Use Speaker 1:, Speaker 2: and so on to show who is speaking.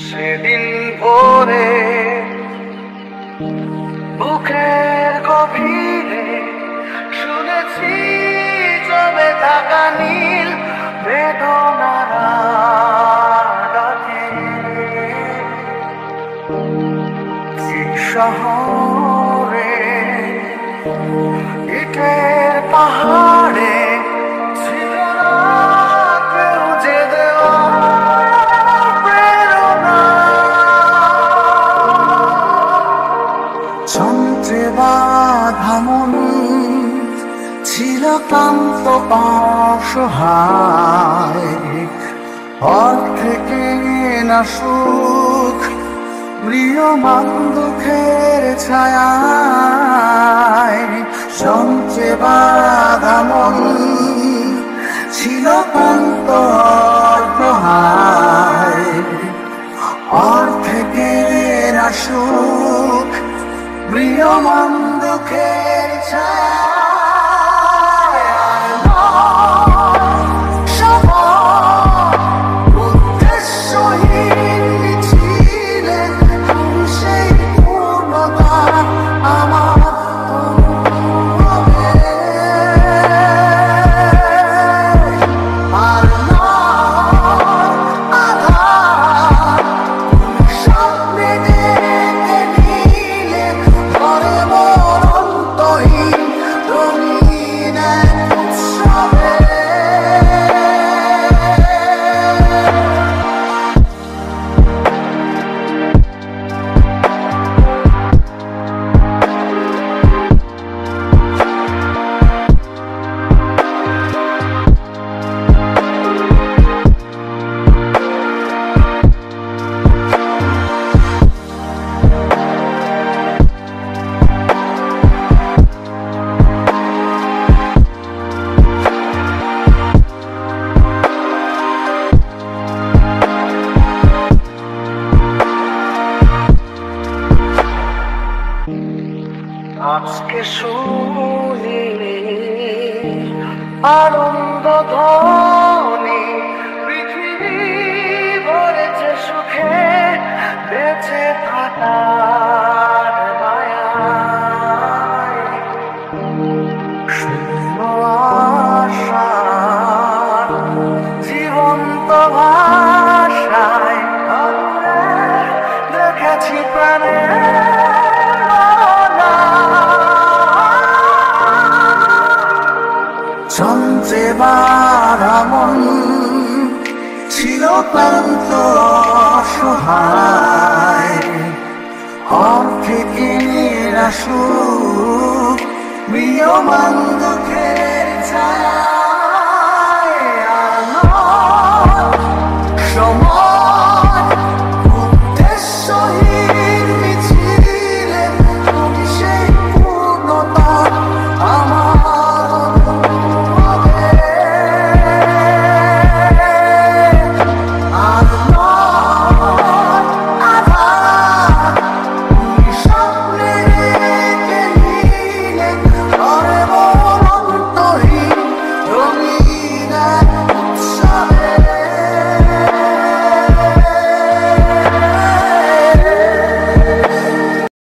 Speaker 1: সেদিন ভোরে বুকের গভীরে শুনেছি জমে থাকা নীল বেদনার ডাকে। শহরে ইটের পাহাড়ে ছিল না কেউ যে দেওয়া প্রেরণা। যন্ত্রে বাঁধা মন ছিল ক্লান্ত অসহায়, অর্ধেকে না সুখ ম্রিয়মান দুঃখের ছায়ায়। যন্ত্রে বাঁধা মন ছিল ক্লান্ত অসহায়, অর্ধেকে না সুখ ম্রিয়মান দুঃখের ছায়ায়। আজকে শুনি আনন্দ ধ্বনি, পৃথিবী ভরেছে সুখে বেঁচে থাকার মায়ায়। শূন্য আশার জীবন্ত ভাষায় দেখেছি প্রাণে যন্ত্রে বাঁধা মন ছিল ক্লান্ত অসহায়, অর্ধেকে না সুখ ম্রিয়মান দুঃখের ছায়া।